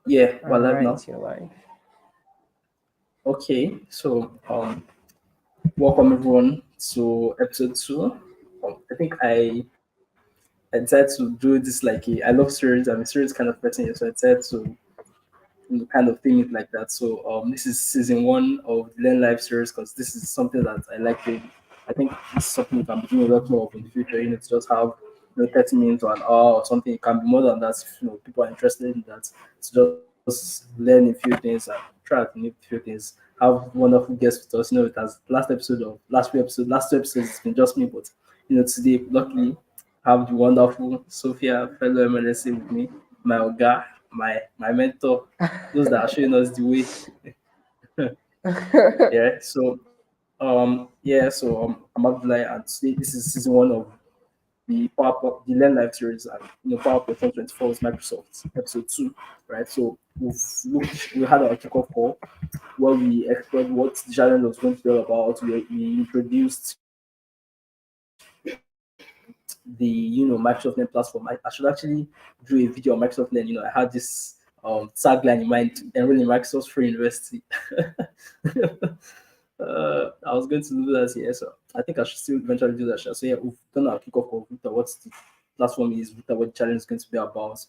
Yeah, All we're live now. right, you're live. Okay, so welcome everyone to episode two. I think I decided to do this like I love series. I'm a series kind of person, so I decided to kind of thing it like that. So this is season one of the Learn Life series because this is something that I like doing. I think this is something we can be doing a lot more of in the future. To just have 30 minutes or an hour or something. It can be more than that if people are interested in that. To just learn a few things and try to new few things. Have wonderful guests with us. It has last two episodes it's been just me, but today luckily have the wonderful Sophia, fellow MLSA with me, my Oga, my mentor, those that are showing us the way. Yeah. So I'm Abdullah, and today this is season one of the Learn Life series, and PowerUp 2024 is Microsoft episode two, right? So we had our kickoff call where we explored what the challenge was going to be all about. We introduced the Microsoft Learn platform. I should actually do a video on Microsoft Learn. I had this tagline in mind: enroll in Microsoft's free university. I was going to do that here, so I think I should still eventually do that. So yeah, we've done our kickoff call. Victor, what the platform is, Victor, what the challenge is going to be about,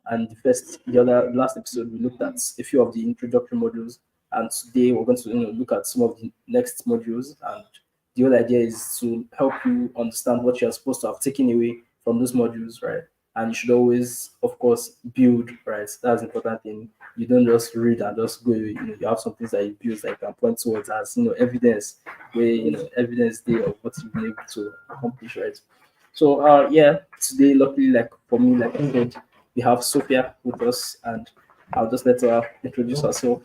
and the last episode we looked at a few of the introductory modules, and today we're going to look at some of the next modules. And the whole idea is to help you understand what you're supposed to have taken away from those modules, right? And you should always, of course, build, right? That's the important thing. You don't just read and just go away. You have some things that you build that you can point towards as evidence, where evidence there of what you've been able to accomplish, right? So yeah, today luckily, like for me, like I said, we have Sophia with us, and I'll just let her introduce herself.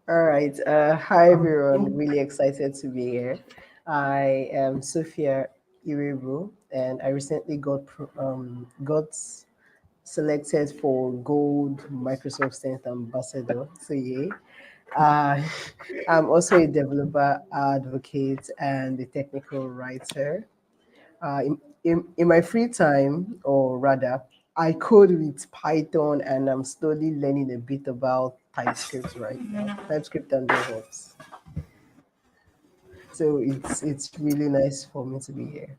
All right. Hi, everyone. Really excited to be here. I am Sophia Iribu, and I recently got selected for Gold Microsoft Strength Ambassador. So, yay. Uh, I'm also a developer advocate and a technical writer. In my free time, or rather, I code with Python and I'm slowly learning a bit about TypeScript right now. TypeScript and DevOps. So it's really nice for me to be here.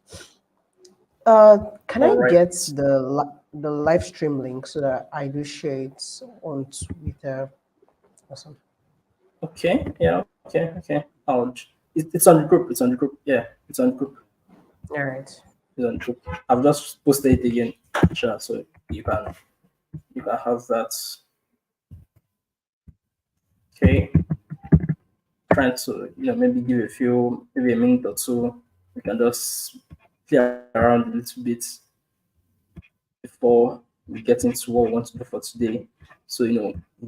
Can All I right. get the live stream link so that I do share it on Twitter? Awesome. Okay. Yeah. Okay. Okay. It's on the group. It's on the group. Yeah. It's on the group. All right. It's on the group. I've just posted it again. Sure. So you can have that. Okay. Trying to maybe give maybe a minute or two. We can just play around a little bit before we get into what we want to do for today. So we've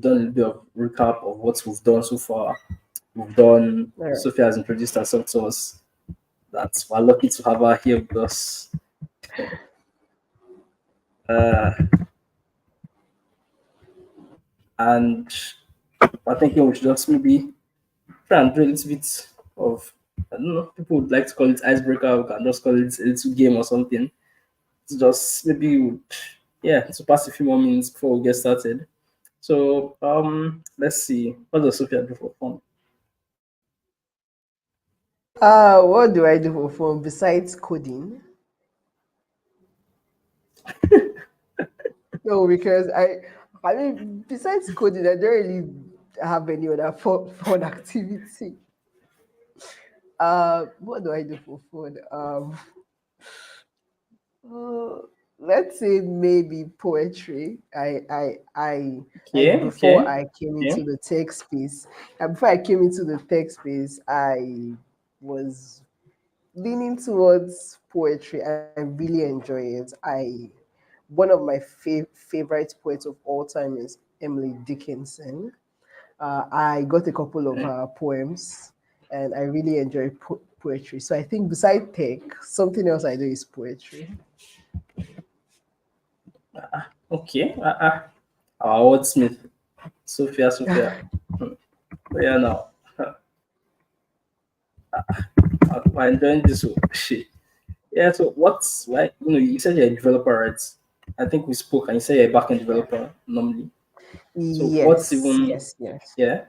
done a little bit of recap of what we've done so far. We've done. All right. Sophia has introduced herself to us. That we're lucky to have her here with us. Uh, and I think we should just maybe try and do a little bit of, I don't know, people would like to call it icebreaker. We can just call it a little game or something. To just maybe, yeah, to pass a few more minutes before we get started. So let's see. What does Sophia do for fun? What do I do for fun besides coding? No, because I mean, besides coding, I don't really have any other fun activity. What do I do for fun? Uh, let's say maybe poetry. I like Okay, before okay, I came okay. into the tech space. Before I came into the tech space, I was leaning towards poetry. I really enjoy it. One of my favorite poets of all time is Emily Dickinson. I got a couple of her poems, and I really enjoy poetry. So I think beside tech, something else I do is poetry. Okay. Our wordsmith, Sophia. Hmm. Yeah, now. I'm enjoying this. Shit. Yeah, so what's why you said you're a developer, right? I think we spoke and you say you're a backend Yeah. developer normally. So what's Yes, even yes, yes. yeah?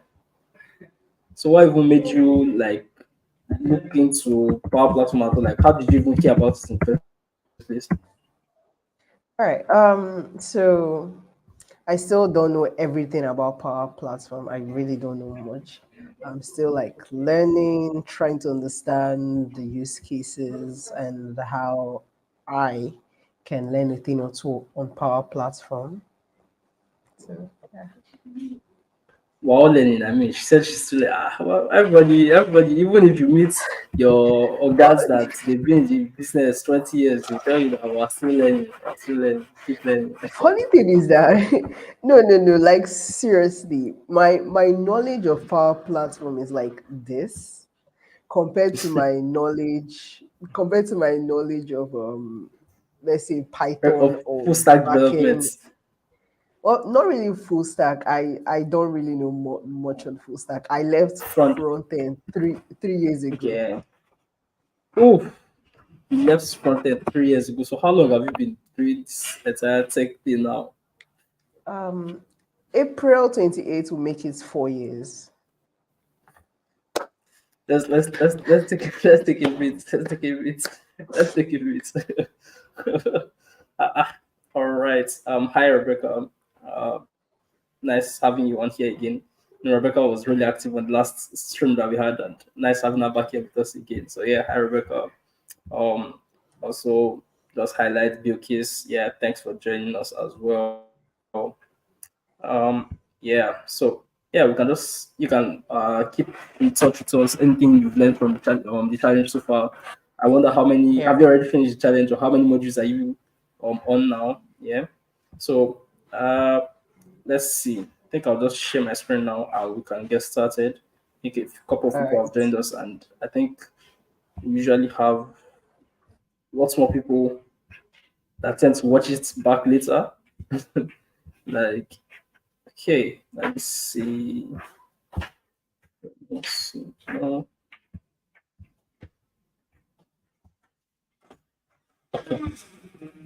So what even made you like look into Power Platform at all? Like how did you even care about it in the first place? All right. So I still don't know everything about Power Platform. I really don't know much. I'm still like learning, trying to understand the use cases and how I can learn a thing or two on Power Platform. So yeah. We're all learning. I mean, she said she's still like, well, everybody, even if you meet your Well, organs that they've been in the business 20 years, they tell you that we're still learning, keep learning. funny thing is that no, like seriously, my knowledge of Power Platform is like this compared to my knowledge of let's say Python Of or full stack development backend. Well, not really full stack. I don't really know much on full stack. I left front. front end 3 years ago. Okay. Oh, you left front end 3 years ago. So how long have you been doing this entire tech thing now? Um, April 28th will make it 4 years. Let's take let's take a bit. Let's take a bit. Let's take a bit. All right. Hi Rebecca. Uh, nice having you on here again. You know, Rebecca was really active on the last stream that we had, and nice having her back here with us again. So yeah, hi Rebecca. Um, also just highlight Bill Kiss. Yeah, thanks for joining us as well. Yeah, so yeah, we can just you can keep in touch with us. Anything you've learned from the challenge so far. I wonder how many have Yeah. you already finished the challenge, or how many modules are you on now? Yeah. So let's see. I think I'll just share my screen now. We can get started. I think a couple of All people have right. joined us, and I think we usually have lots more people that tend to watch it back later. Like, okay, let me see. Let's see.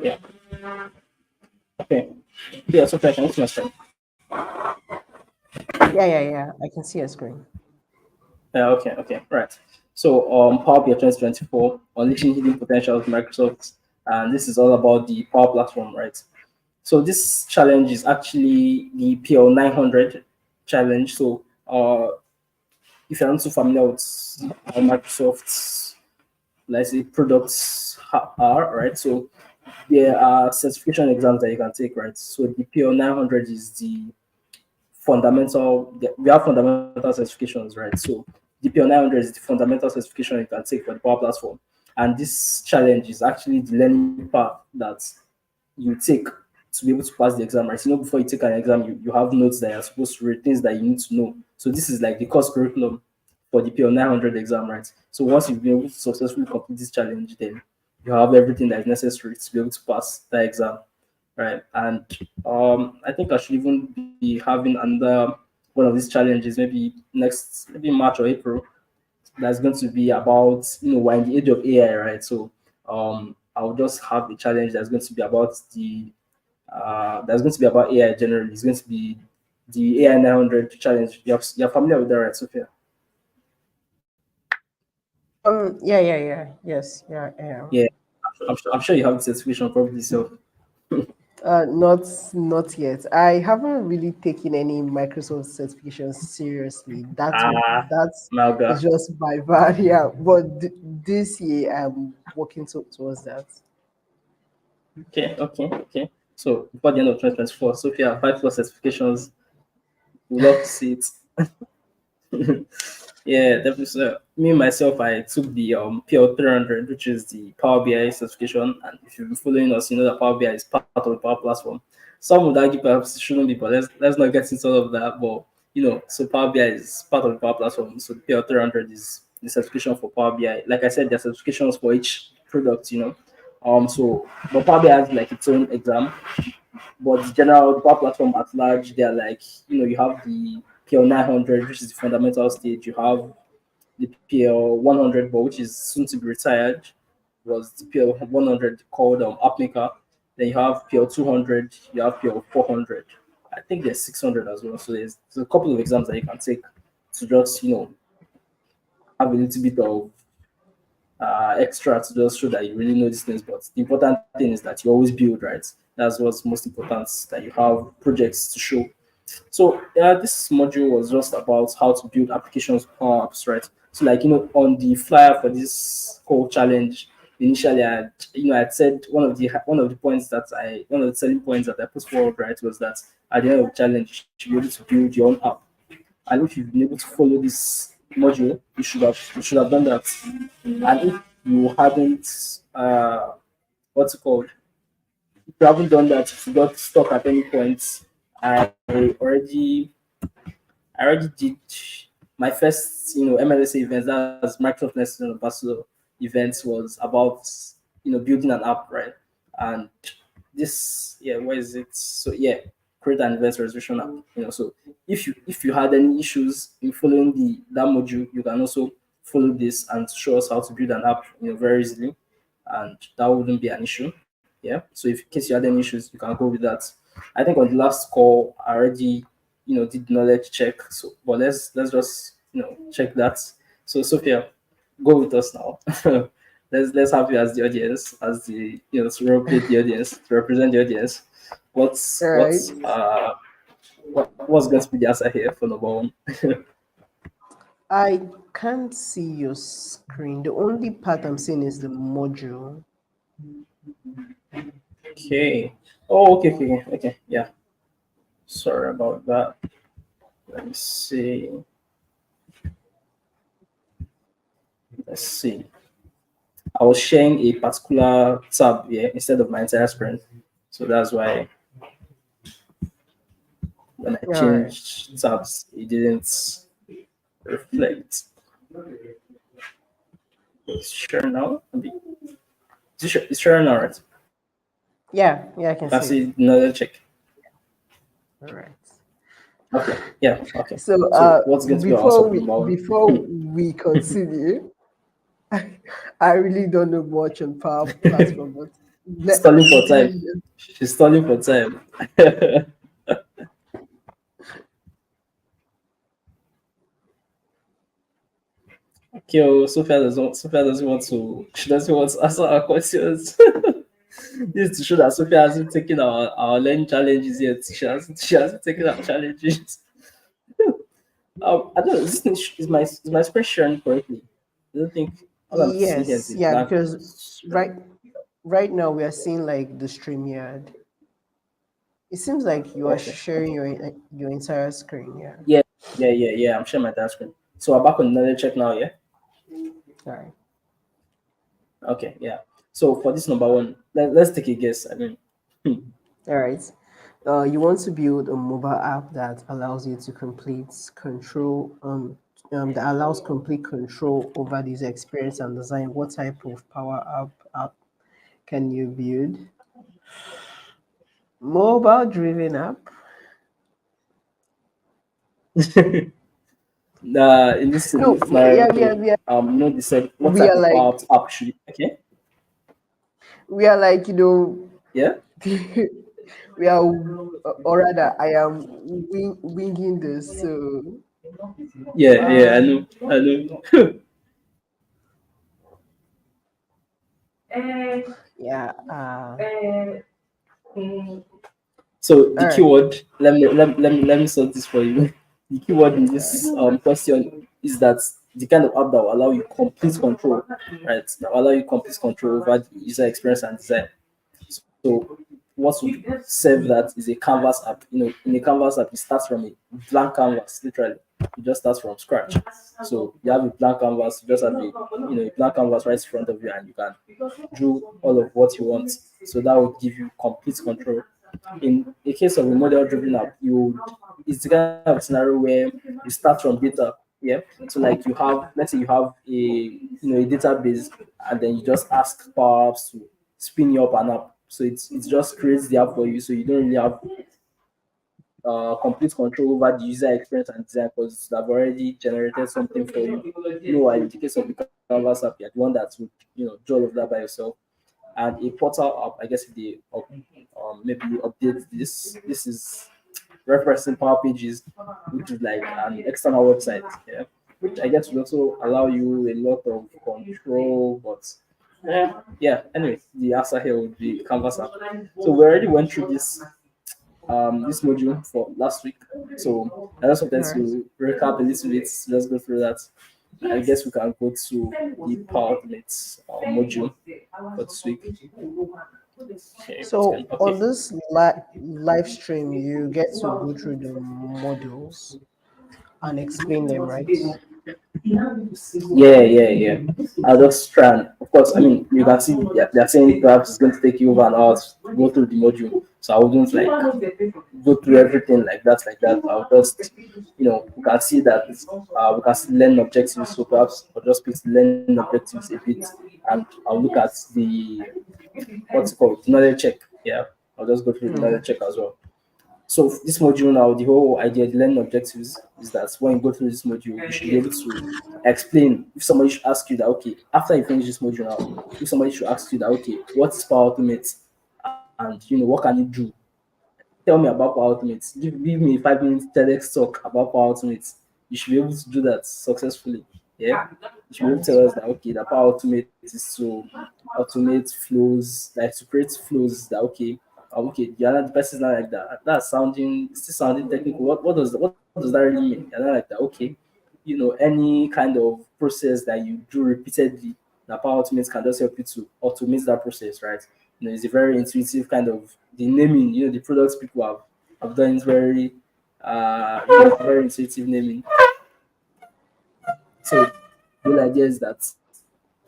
Yeah. Okay. Yeah, so I can see my screen. Yeah. I can see a screen. Yeah, okay, right. So, Power BI 2024, Unleashing Hidden Potential of Microsoft, and this is all about the Power Platform, right? So, this challenge is actually the PL 900 challenge. So, if you're not so familiar with how Microsoft's, let's say, products are, right? So, there are certification exams that you can take, right? So, the PL 900 is the we have fundamental certifications, right? So DPL 900 is the fundamental certification you can take for the Power Platform. And this challenge is actually the learning path that you take to be able to pass the exam, right? You know, before you take an exam, you have notes that you're supposed to read, things that you need to know. So this is like the course curriculum for the PL 900 exam, right? So once you've been able to successfully complete this challenge, then you have everything that is necessary to be able to pass that exam, right? And I think I should even be having another one of these challenges, maybe next, maybe March or April. That's going to be about we're in the age of AI, right? So I'll just have a challenge that's going to be about AI generally. It's going to be the AI 900 challenge. You're familiar with that, right, Sophia? Yeah. Yes, yeah, I am. Yeah, I'm sure you have the certification probably. So Not yet. I haven't really taken any Microsoft certifications seriously. That Malga. is just by bad, yeah. But this year I'm working towards that. Okay. So before the end of 2024, Sophia, 5 plus certifications. We'd love to see it. Yeah, definitely. So, me myself, I took the PL 300, which is the Power BI certification. And if you've been following us, you know that Power BI is part of the Power Platform. Some would argue perhaps it shouldn't be, but let's not get into all of that. But so Power BI is part of the Power Platform. So the PL 300 is the certification for Power BI. Like I said, there are certifications for each product. So but Power BI has like its own exam, but the general Power Platform at large, they're like, you have the PL 900, which is the fundamental stage. You have the PL 100, but which is soon to be retired, was the PL 100 called AppMaker. Then you have PL 200, you have PL 400. I think there's 600 as well. So there's a couple of exams that you can take to just, have a little bit of extra to just show that you really know these things. But the important thing is that you always build, right? That's what's most important, that you have projects to show. So yeah, this module was just about how to build applications with Power Apps, right? So like on the flyer for this whole challenge, initially I'd said one of the points that I one of the selling points that I put forward, right, was that at the end of the challenge you should be able to build your own app. And if you've been able to follow this module, you should have done that. And if you haven't what's it called? If you haven't done that, if you got stuck at any point, I already I already did my first, MLSA events. That's Microsoft Next Ambassador events, was about building an app, right? And this, yeah, where is it? So yeah, create an event resolution app. So if you had any issues in following that module, you can also follow this and show us how to build an app, very easily, and that wouldn't be an issue. Yeah. So if in case you had any issues, you can go with that. I think on the last call, I already did knowledge check. So, but let's just check that. So Sophia, go with us now. let's have you as the audience, as the to represent the audience, to represent the audience. What's All right. what's uh what's going to be the answer here for number one? I can't see your screen. The only part I'm seeing is the module. Okay. Oh, okay. Yeah. Sorry about that. Let me see. Let's see. I was sharing a particular tab here instead of my entire screen. So that's why when I All right. changed tabs, it didn't reflect. It's sure now. It's sure now, right? Yeah, I can Can see it. see another check. All right. Okay. Yeah. Okay. So So what's going to be our answer for number before one? we continue, I really don't know much on Power Platform, but Stalling for let time. me just, She's stalling for time. Okay, Sophia doesn't want to. She doesn't want to answer our questions. This is to show that Sophia hasn't taken our learning challenges yet. She hasn't taken our challenges. I don't know. Is my screen sharing correctly? I don't think all I'm seeing here is yes, a yeah, blank because screen. right now we are seeing like the StreamYard. It seems like you are Okay. sharing your entire screen. Yeah. Yeah, yeah. I'm sharing my entire screen. So we're back on another check now. Yeah. All right. Okay. Yeah. So for this number one, let's take a guess. I mean, All right. You want to build a mobile app that allows you to that allows complete control over the user experience and design. What type of app can you build? Mobile driven app? in No, this scenario, we are they said what we type are of like power app should okay? we are like Yeah, we are, or rather, I am winging this. So, yeah. I um, know, I know. yeah. So the All right. keyword, let me sort this for you. The keyword in All right. this question is that the kind of app that will allow you complete control, right? That will allow you complete control over the user experience and design. So what would serve that is a canvas app. In a canvas app, it starts from a blank canvas, literally. It just starts from scratch. So you have a blank canvas, you just have a blank canvas right in front of you, and you can do all of what you want. So that will give you complete control. In a case of a model driven app, it's the kind of scenario where you start from data. Yeah. So like let's say you have a database, and then you just ask Power Apps to spin you up an app. So it just creates the app for you. So you don't really have complete control over the user experience and design, because they've already generated something for you. In the case of the Canvas app, you're the one that would do all of that by yourself. and a portal app. I guess if they maybe update this, this is referencing Power Pages, which is like an external website. Yeah, which I guess will also allow you a lot of control, but yeah. Anyway, the answer here would be Canvas app. So we already went through this module for last week. So I just wanted All right. to recap a little bit. Let's go through that. I guess we can go to the Power Automate module for this week. Okay, So okay. on this live stream, you get to go through the modules and explain them, right? Yeah, yeah, yeah. I'll just try and, of course, I mean, you can see they're saying perhaps it's going to take you over an hour to go through the module. So I wouldn't like go through everything like that, like that. I'll just, we can see that we can see learning objectives. So perhaps I'll just pick learning objectives a bit and I'll look at the, what's it called, the knowledge check. Yeah, I'll just go through the Mm. knowledge check as well. So this module now, the whole idea, the learning objectives is that when you go through this module, you should be able to explain. If somebody should ask you that, okay, after you finish this module now, if somebody should ask you that, okay, what is Power Automate, and what can you do? Tell me about Power Automate. Give me 5 minutes TEDx talk about Power Automate. You should be able to do that successfully. Yeah, you should be able to tell us that, okay, the Power Automate is to automate flows, like to create flows that, okay, okay, the other person is not like that. That's sounding still sounding technical. What does that really mean? You're not like that. Okay, any kind of process that you do repeatedly, the Power Automate can just help you to automate that process, right? It's a very intuitive kind of the naming. The products people have done is very very intuitive naming. So the whole idea is that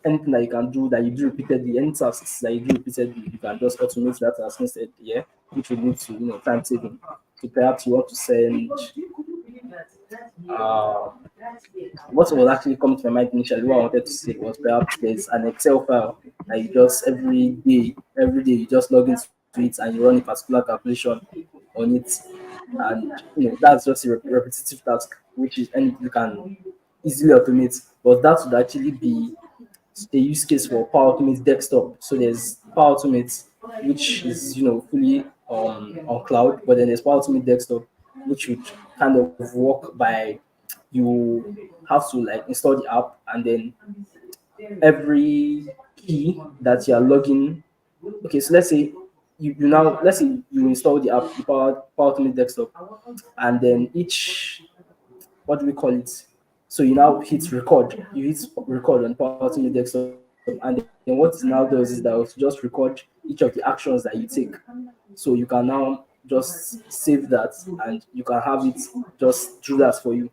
anything that you can do that you do repeatedly, any tasks that you do repeatedly, you can just automate that task instead, yeah, which would lead to time saving. So perhaps you want to send uh, what was actually coming to my mind initially, what I wanted to say was perhaps there's an Excel file that you just every day you just log into it and you run a particular calculation on it, and that's just a repetitive task, which is anything you can easily automate. But that would actually be a use case for Power Automate desktop. So there's Power Automate, which is fully on cloud, but then there's Power Automate desktop, which would kind of work by you have to like install the app, and then every key that you are logging. Okay, so let's say let's say you install the app, the Power Automate desktop, and then each, what do we call it? So you now hit record. You hit record on Power Automate desktop, and then what it now does is that it will just record each of the actions that you take. So you can now just save that, and you can have it just do that for you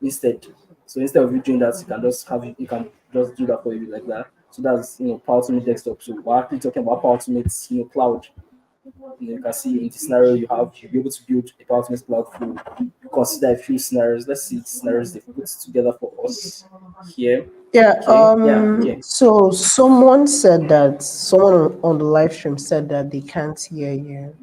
instead. So instead of you doing that, you can just have it. You can just do that for you like that. So that's Power Automate desktop. So we're actually talking about Power Automate cloud. You can see in the scenario you'll be able to build a Power Automate cloud flow. Consider a few scenarios. Let's see the scenarios they've put together for us here. Yeah. Okay, yeah, okay. So someone said that someone on the live stream said that they can't hear you.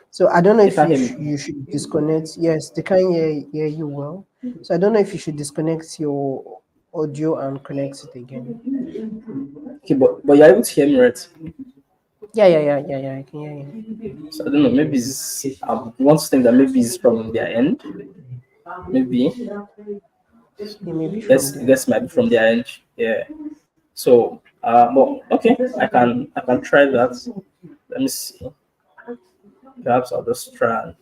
So I don't know They if can't hear you me. should disconnect. Yes, they can hear you well. So I don't know if you should disconnect your audio and connect it again. Okay, but you're able to hear me, right? Yeah. I can hear you. So I don't know. Maybe I want to think that maybe it's from their end. Maybe. It may be from Yes, I there. guess it might be from their end. Yeah. So, but okay, I can try that. Let me see. Perhaps I'll just try and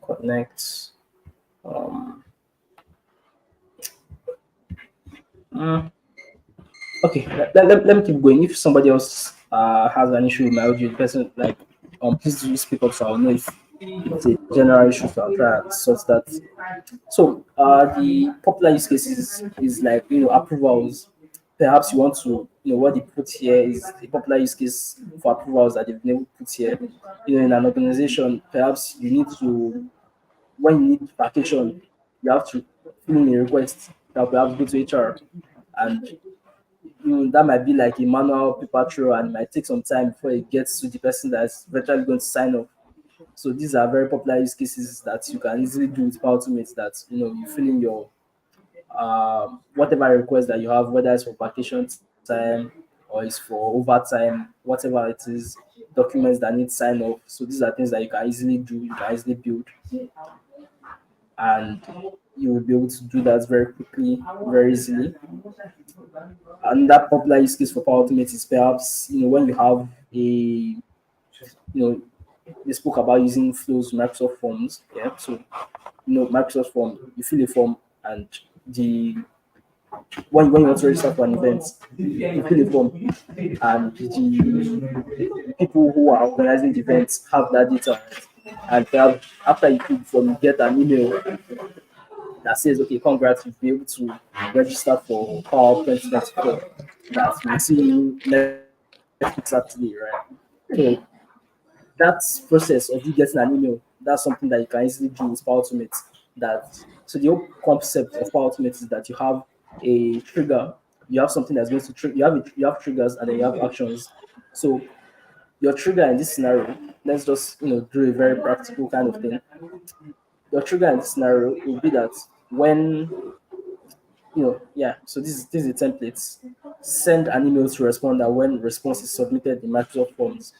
connect. Um. mm, Okay, let me keep going. If somebody else has an issue with my audio, the person like please do speak up so I'll know if it's a general issue, so I'll try and sort that. So the popular use cases is like approvals. Perhaps you want to what they put here is a popular use case for approvals that they've never put here. In an organization, perhaps you need to, when you need vacation, you have to fill in a request that perhaps go to HR, and that might be like a manual paper trail, and it might take some time before it gets to the person that's virtually going to sign off. So these are very popular use cases that you can easily do with Power Automate, that you fill in your whatever request that you have, whether it's for vacation time or it's for overtime, whatever it is, documents that need sign off. So these are things that you can easily do, you can easily build, and you will be able to do that very quickly, very easily. And that popular use case for Power Automate is perhaps when you have a they spoke about using flows Microsoft Forms. Yeah, so Microsoft Form, you fill a form, and the when you want to register for an event, you fill a form, and the people who are organizing the events have that data, and perhaps after you fill the form, you get an email that says, "Okay, congrats, you've been able to register for Power 2024. That we'll see you next week Saturday, right?" So that process of you getting an email, that's something that you can easily do with Power Automate. That so the whole concept of Power Automate is that you have a trigger, you have something that's going to trigger. You have triggers and then you have actions. So your trigger in this scenario, let's just do a very practical kind of thing. Your trigger in this scenario will be that when yeah. So this is a template. Send an email to responder when response is submitted in Microsoft Forms.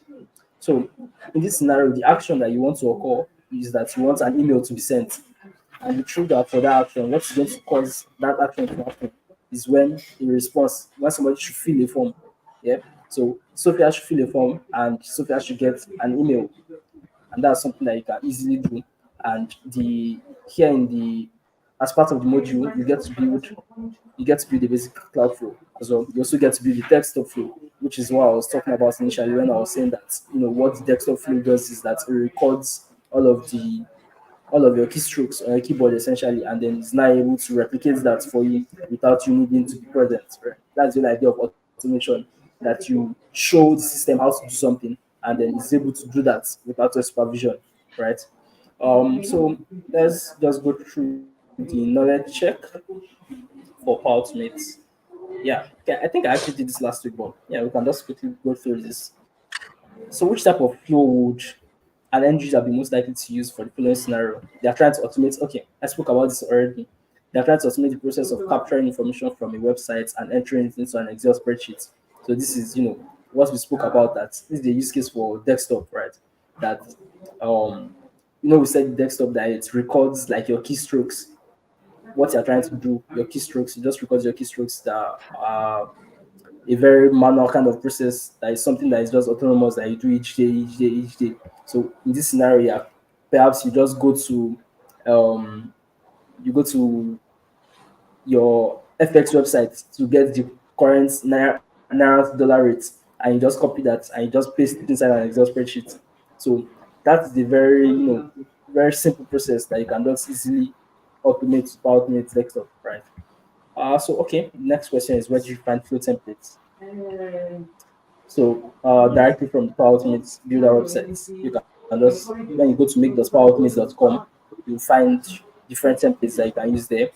So in this scenario, the action that you want to occur is that you want an email to be sent. And the trigger for that action, what's going to cause that action to happen is when somebody should fill a form. Yeah. So Sophia should fill a form and Sophia should get an email. And that's something that you can easily do. And the here in the as part of the module, you get to build the basic cloud flow as well. You also get to build the desktop flow, which is what I was talking about initially when I was saying that what the desktop flow does is that it records all of your keystrokes on your keyboard essentially, and then it's now able to replicate that for you without you needing to be present. Right? That's the idea of automation, that you show the system how to do something, and then it's able to do that without your supervision, right? So let's just go through the knowledge check for Power Automate. Yeah, okay, I think I actually did this last week, but yeah, we can just quickly go through this. So, which type of flow would an end user be most likely to use for the following scenario? They are trying to automate. Okay, I spoke about this already. They are trying to automate the process of capturing information from a website and entering it into an Excel spreadsheet. So this is, what we spoke about. That this is the use case for desktop, right? That, um, we said desktop that it records like your keystrokes, what you're trying to do, your keystrokes. It just records your keystrokes that are a very manual kind of process that is something that is just autonomous that you do each day, each day, each day. So in this scenario, yeah, perhaps you just um, go to your FX website to get the current naira to dollar rate, and you just copy that and you just paste it inside an Excel spreadsheet. So that's the very very simple process that you can just easily automate desktop, right? So okay, next question is, where do you find flow templates? So directly from the Power Automate builder website, you can just when you go to make.powerautomate.com, you'll find different templates that you can use there.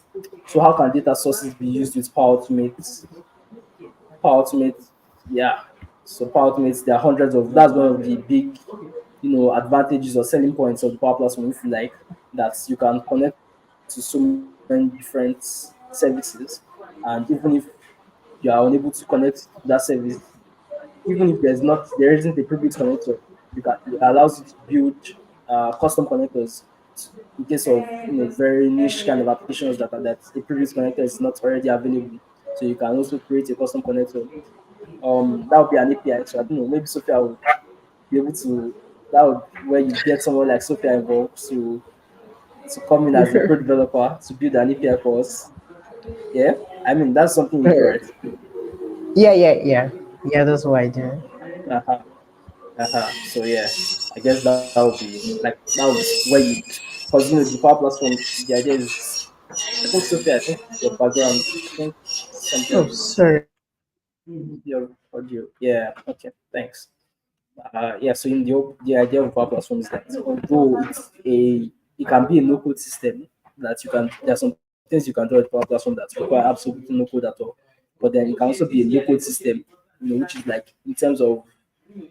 So how can data sources be used with Power Automate? Power Automate, yeah. So Power Automate, there are hundreds of. That's one of the big, advantages or selling points of the Power Platform, if you like, that you can connect to so many different services, and even if you are unable to connect to that service, even if there isn't a prebuilt connector, it allows you to build custom connectors in case of very niche kind of applications that a previous connector is not already available. So you can also create a custom connector. That would be an API. So I don't know, maybe Sophia would be able to. That would where you get someone like Sophia involved to come in as a pro developer to build an API for us. Yeah, I mean that's something you do, right? Yeah, that's what I do. Uh-huh. So yeah, I guess that would be that would be where you, because the Power Platform, the idea is, I think Sophia, I think your background, I think something Oh, is sorry. your audio. Yeah, okay, thanks. Yeah, so in the idea of Power Platform is that although it can be a no code system, that there are some things you can do with Power Platform that require absolutely no code at all, but then it can also be a no code system, which is like in terms of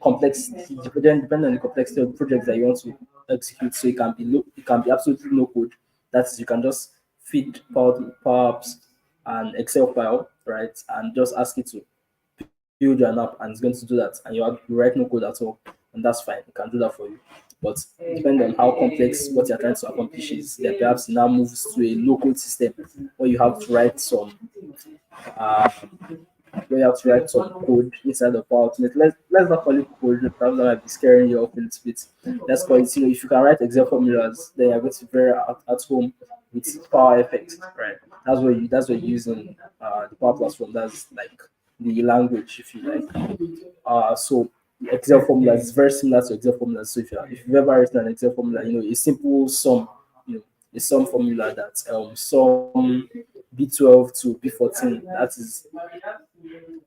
complexity, depending on the complexity of the project that you want to execute. So it can be absolutely no code. That is, you can just feed Power Apps and Excel file, right, and just ask it to build build an app and it's going to do that, and you write no code at all, and that's fine. It can do that for you. But depending on how complex what you're trying to accomplish is, then perhaps it now moves to a low code system where you have to write some uh, where you have to write some code inside of Power Automate. Let's not call it code. Perhaps that might be scaring you off a little bit. Let's call it, if you can write Excel formulas, then you're going to be very at home with Power Effects, right? That's what you use in the Power Platform. That's like the language, if you like. So Excel formulas is very similar to Excel formulas. So if you've ever written an Excel formula, a simple sum, you know, a sum formula that sum B12 to B14, that is,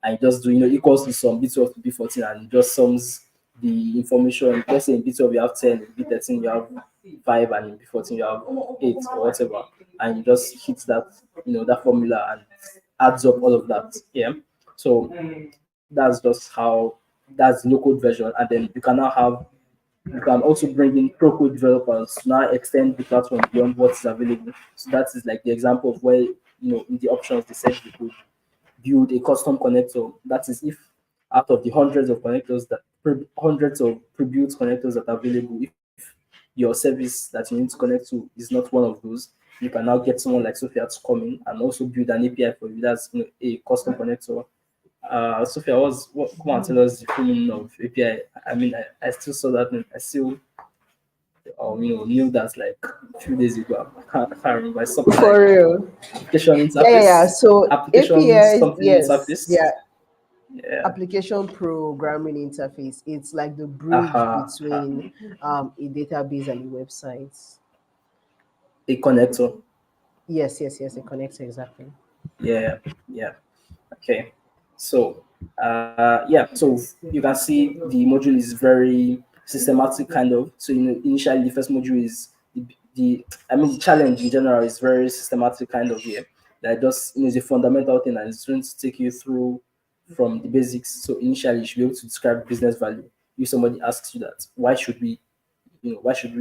and you just do, equals to some B12 to B14, and it just sums the information. Let's say in B12 you have 10, in B13 you have 5, and in B14 you have 8 or whatever, and you just hit that, that formula, and adds up all of that. Yeah. So that's just how, that's the low code version, and then you can also bring in pro code developers to now extend the platform beyond what is available. So that is like the example of where, in the options they said you could build a custom connector. That is, if out of the hundreds of pre-built connectors that are available, if your service that you need to connect to is not one of those, you can now get someone like Sophia to come in and also build an API for you. That's, a custom connector. Sophia, come on, tell us the full meaning of API. I mean, I still saw that, and I still knew that like a few days ago. I can't remember. It's something For like real. application Yeah, yeah, yeah. interface, So application APIs, something yes, interface. yeah, Yeah. application programming interface. It's like the bridge Aha. between a database and a website. A connector. Yes, yes, yes, a connector, exactly. Yeah. Yeah. Okay. So, yeah. So you can see the module is very systematic, kind of. So, initially the first module is the challenge in general is very systematic, kind of. Yeah. That just, is a fundamental thing, and it's going to take you through from the basics. So initially, you should be able to describe business value. If somebody asks you that, why should we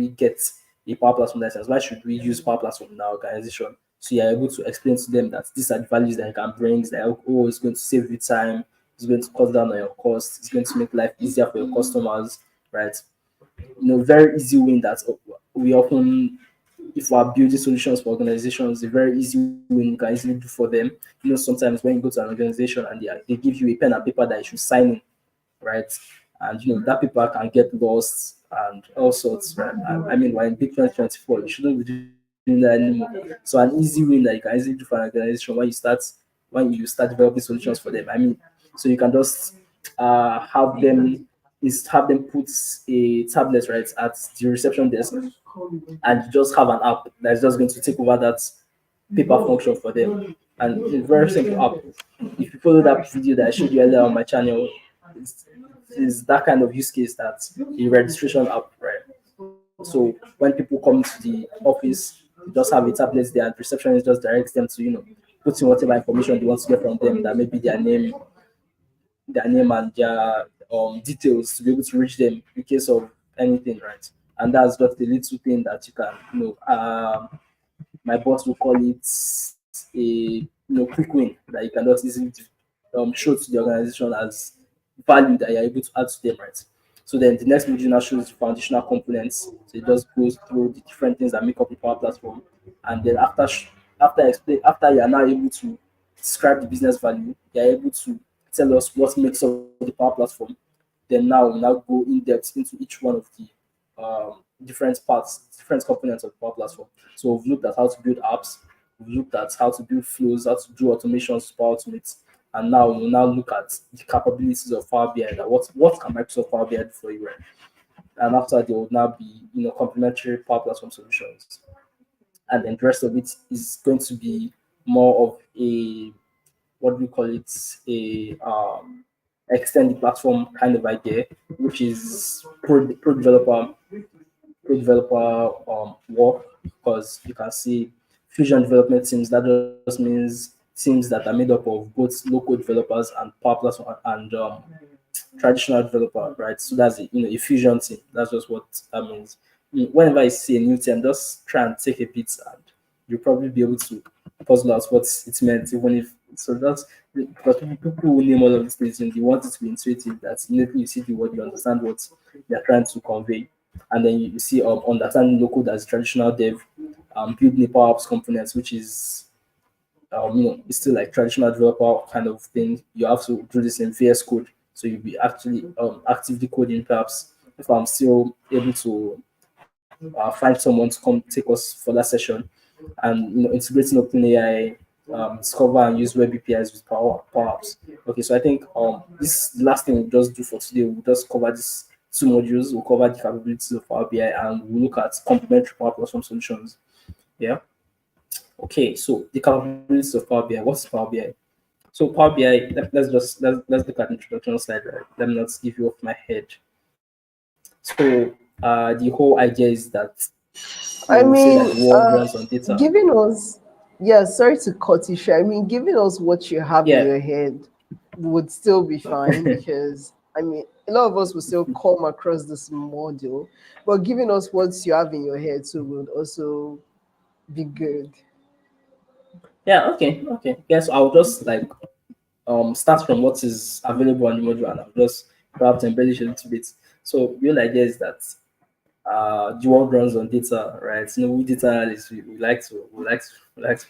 get a Power Platform license? Why should we use Power Platform in our organization? So you're able to explain to them that these are the values that it can bring. That, oh, it's going to save you time. It's going to cut down on your costs. It's going to make life easier for your customers, right? Very easy win that we often, if we are building solutions for organizations, a very easy win you can easily do for them. Sometimes when you go to an organization and they give you a pen and paper that you should sign in, right? And that paper can get lost and all sorts, right? I mean, we're in big 2024, you shouldn't be doing that anymore. So an easy win that you can easily do for an organization when you start developing solutions for them. I mean, so you can just have them put a tablet right at the reception desk, and just have an app that's just going to take over that paper function for them. And it's a very simple app. If you follow that video that I showed you earlier on my channel, it's that kind of use case, that a registration app, right? So when people come to the office, they just have a tablet there, and receptionist just directs them to, put in whatever information they want to get from them, that maybe their name and their details, to be able to reach them in case of anything, right? And that's just a little thing that you can, my boss will call it a quick win that you can just easily show to the organization as value that you're able to add to them, right? So then the next module now shows the foundational components. So it just goes through the different things that make up the Power Platform, and then after you are now able to describe the business value, you are able to tell us what makes up the Power Platform. Then now we now go in depth into each one of the different parts, different components of the Power Platform. So we've looked at how to build apps, we've looked at how to build flows, how to do automations to Power Automate, and now we'll now look at the capabilities of Power BI. That what can Microsoft Power BI do for you, right? And after there will now be complementary Power Platform solutions, and then the rest of it is going to be more of a, what do we call it, a extend the platform kind of idea, which is pro developer work, because you can see fusion development teams. That just means teams that are made up of both local developers and Power Platform and traditional developer, right? So that's a fusion team. That's just what that means. Whenever I see a new term, just try and take a bit, and you'll probably be able to puzzle out what it meant, even if So that's because people who name all of these things, they want it to be intuitive. That immediately you see the word, you understand what they're trying to convey, and then you see understanding local as traditional dev, build Nepal apps components, which is it's still like traditional developer kind of thing. You have to do this in VS Code, so you'll be actually actively coding. Perhaps if I'm still able to find someone to come take us for that session, and integrating OpenAI, discover and use web APIs with Power Apps. Okay, so I think this the last thing we'll just do for today. We'll just cover these two modules. We'll cover the capabilities of Power BI, and we'll look at complementary Power Platform solutions. Yeah. Okay, so the capabilities of Power BI. What's Power BI? So Power BI. Let's look at the introduction slide. Right. Let me not give you off my head. So the whole idea is that we'll I say that the mean, world runs on data. giving us, yeah, sorry to cut you short. I mean, giving us what you have in Yeah. your head would still be fine because, I mean, a lot of us will still come across this module, but giving us what you have in your head too would also be good. Yeah. Okay. Okay. Yes. I'll just like start from what is available on the module, and I'll just perhaps embellish a little bit. So the whole idea is that the world runs on data, right? We data analysts, we like to do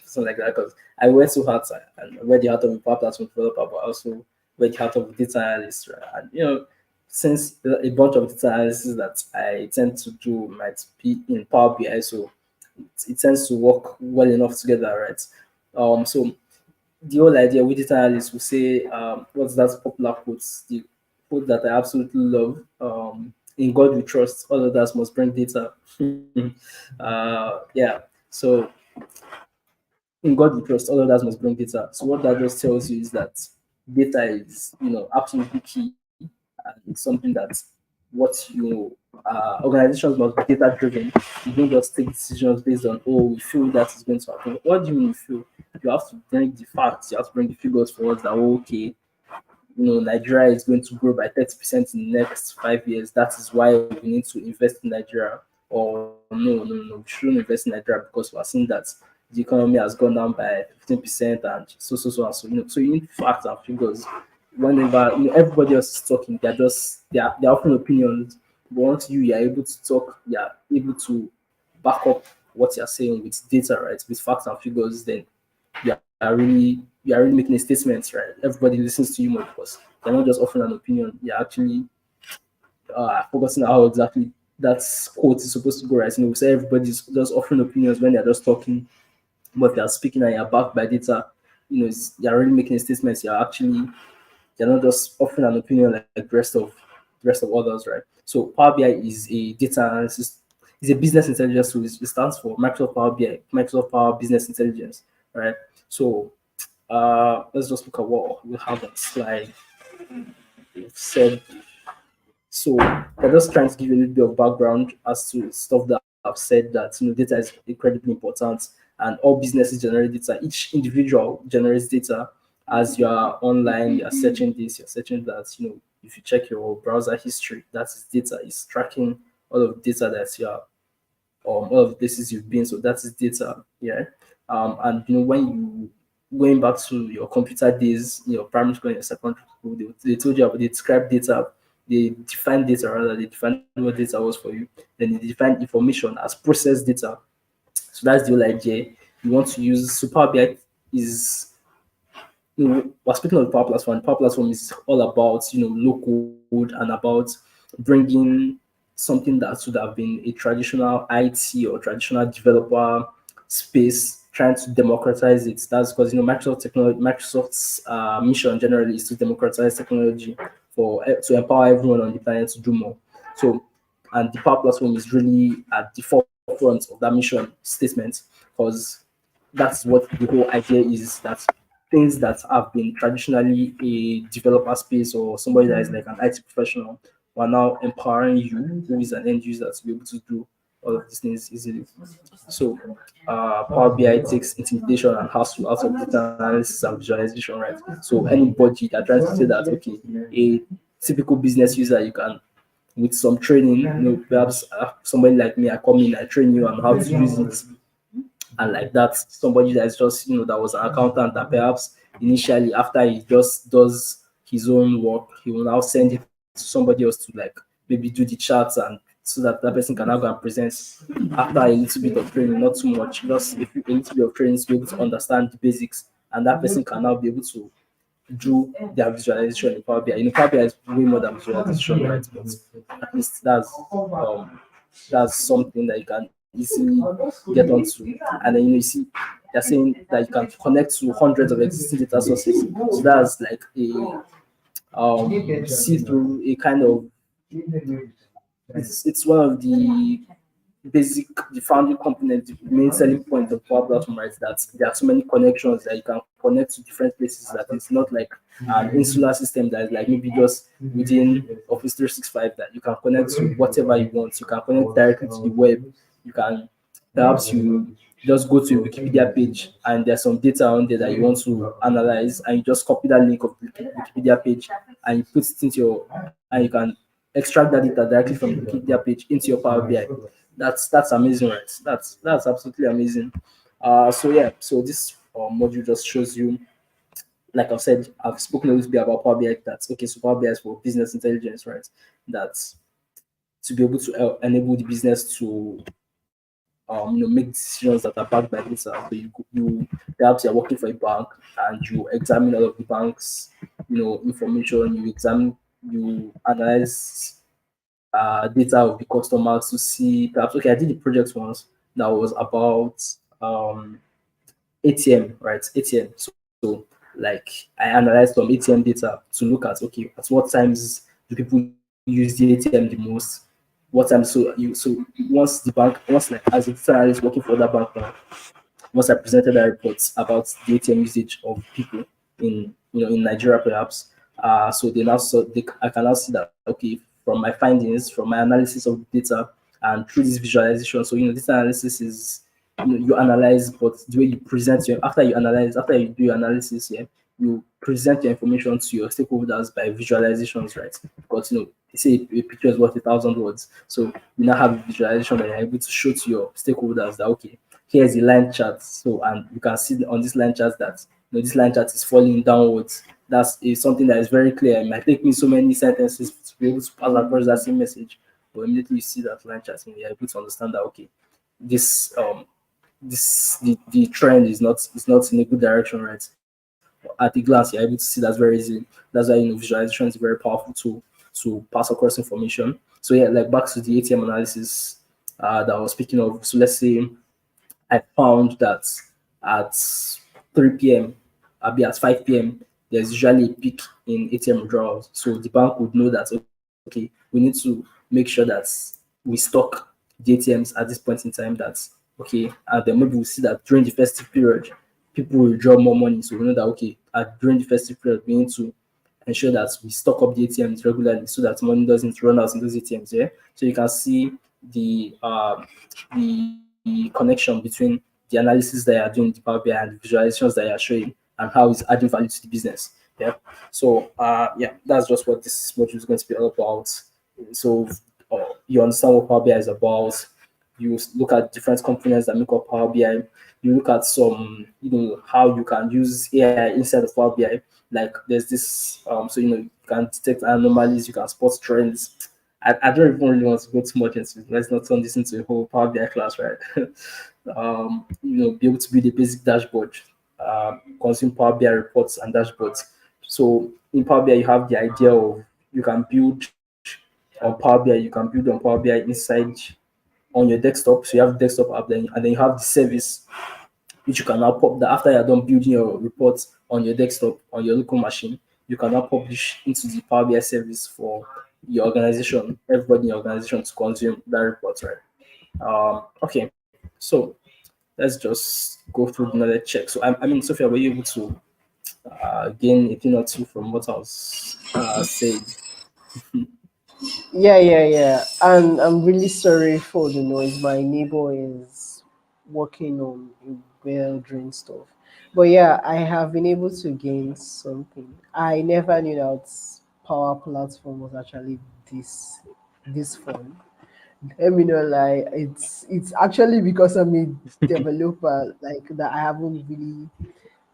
something like that because I wear two hats. And I wear the hat of a power platform developer, but also wear the hat of a data analyst, right? And since a bunch of data analysis that I tend to do might be in Power BI, so it tends to work well enough together, right? So the whole idea with data analysts will say, what's that popular quote? The quote that I absolutely love. In God we trust, all others must bring data. Yeah. So in God we trust, all others must bring data. So what that just tells you is that data is, absolutely key, and it's something that organizations must be data driven. You don't just take decisions based on, oh, we feel that is going to happen. What do you mean you feel? You have to bring the facts, you have to bring the figures for us that, oh, okay, Nigeria is going to grow by 30% in the next 5 years. That is why we need to invest in Nigeria. Or no, we shouldn't invest in Nigeria because we are seeing that the economy has gone down by 15% and so and so. So you need facts and figures. Whenever everybody else is talking, they're offering opinions. But once you are able to talk, you're able to back up what you're saying with data, right? With facts and figures, then you are really making a statement, right? Everybody listens to you more because you're not just offering an opinion. You're actually focusing on how exactly that quote is supposed to go, right? We say everybody's just offering opinions when they're just talking, but they're speaking and you're backed by data. You're really making a statement. You're not just offering an opinion like the rest of others, right? So Power BI is a data analysis, is a business intelligence tool. It stands for Microsoft Power BI, Microsoft Power Business Intelligence, right? So let's just look at what we have on the slide. We've said so. I'm just trying to give you a little bit of background as to stuff that I've said that data is incredibly important, and all businesses generate data. Each individual generates data. As you are online, you're searching this, you're searching that. If you check your browser history, that is data. It's tracking all of the data that you are all of the places you've been. So that is data. Yeah. And when you going back to your computer days, your primary school and your secondary school, they told you about they describe data, they define data rather, they define what data was for you, then they define information as processed data. So that's the whole idea. You want to use Super BI is we're speaking of the Power Platform. Power Platform is all about low code and about bringing something that should have been a traditional IT or traditional developer space, trying to democratize it. That's because Microsoft's mission generally is to democratize technology to empower everyone on the planet to do more. So, and the Power Platform is really at the forefront of that mission statement because that's what the whole idea is, that things that have been traditionally a developer space or somebody that is like an IT professional, we're now empowering you, who is an end user, to be able to do all of these things easily. So, Power BI takes intimidation and hassle out of data analysis and visualization, right? So, anybody that tries to say that, okay, a typical business user, you can with some training, perhaps somebody like me, I come in, I train you on how to use it, and like that somebody that is just that was an accountant that perhaps initially. After he just does his own work, he will now send it to somebody else to like maybe do the charts, and so that that person can now go and present after a little bit of training, not too much, just a little bit of training to be able to understand the basics, and that person can now be able to do their visualization in Power BI. Power BI is way more than visualization, right? But at least that's something that you can easily get onto. And then you see they're saying that you can connect to hundreds of existing data sources. So that's like a see through a kind of it's one of the basic the founding component, the main selling point of Power Platform, right? That there are so many connections that you can connect to different places. That it's not like an insular system that is like maybe just within Office 365 that you can connect to whatever you want. You can connect directly to the web. You can perhaps you just go to a Wikipedia page and there's some data on there that you want to analyze, and you just copy that link of the Wikipedia page and you put it into your and you can extract that data directly from the Wikipedia page into your Power BI. That's amazing, right? That's absolutely amazing. So yeah, so this module just shows you, like I've said, I've spoken a little bit about Power BI. That's okay. So Power BI is for business intelligence, right? That's to be able to enable the business to make decisions that are backed by data. So you perhaps you're working for a bank and you examine all of the bank's information. You examine, you analyze data of the customers to see perhaps okay. I did the project once that was about ATM, right? ATM. So like I analyzed some ATM data to look at okay at what times do people use the ATM the most, what time. Once the bank once like as a data analyst working for that bank now, once I presented that report about the ATM usage of people in in Nigeria perhaps, so they now saw I can now see that okay from my findings, from my analysis of the data, and through this visualization. So this analysis is you analyze, but the way you present your after you do your analysis, yeah, you present your information to your stakeholders by visualizations, right? Because they say a picture is worth 1,000 words. So you now have a visualization that you're able to show to your stakeholders that okay, here's a line chart. So and you can see on this line chart that this line chart is falling downwards. That's is something that is very clear. It might take me so many sentences to be able to pass across that same message. But immediately you see that line chart, and you're able to understand that okay, this the trend is not in a good direction, right? At a glance, you're able to see that's very easy. That's why visualization is a very powerful tool to pass across information. So yeah, like back to the ATM analysis that I was speaking of. So let's say I found that at 3 p.m., I'll be at 5 p.m., there's usually a peak in ATM withdrawals. So the bank would know that, okay, we need to make sure that we stock the ATMs at this point in time. That's okay. And then maybe we'll see that during the festive period, people will withdraw more money. So we know that, okay, during the festive period, we need to ensure that we stock up the ATMs regularly so that money doesn't run out in those ATMs. Yeah. So you can see the connection between the analysis that you are doing in the Power BI and the visualizations that you are showing and how it's adding value to the business. Yeah. So yeah, that's just what this module is going to be all about. So you understand what Power BI is about. You look at different components that make up Power BI. You look at some, how you can use AI inside of Power BI. Like there's this, so you can detect anomalies, you can spot trends. I don't even really want to go too much into it. Let's not turn this into a whole Power BI class, right? Be able to build a basic dashboard, consume Power BI reports and dashboards. So in Power BI, you have the idea of you can build on Power BI, you can build on Power BI inside on your desktop. So you have the desktop app, then and then you have the service which you can now pop that after you're done building your reports on your desktop on your local machine, you can now publish into the Power BI service for your organization, everybody in your organization to consume that report, right? Okay, so let's just go through the knowledge check. So I mean, Sophia, were you able to gain a thing or two from what I was saying? Yeah. And I'm really sorry for the noise. My neighbor is working on a well drained stuff. But yeah, I have been able to gain something. I never knew that Power Platform was actually this fun. Let me not lie. It's actually because I'm a developer like that I haven't really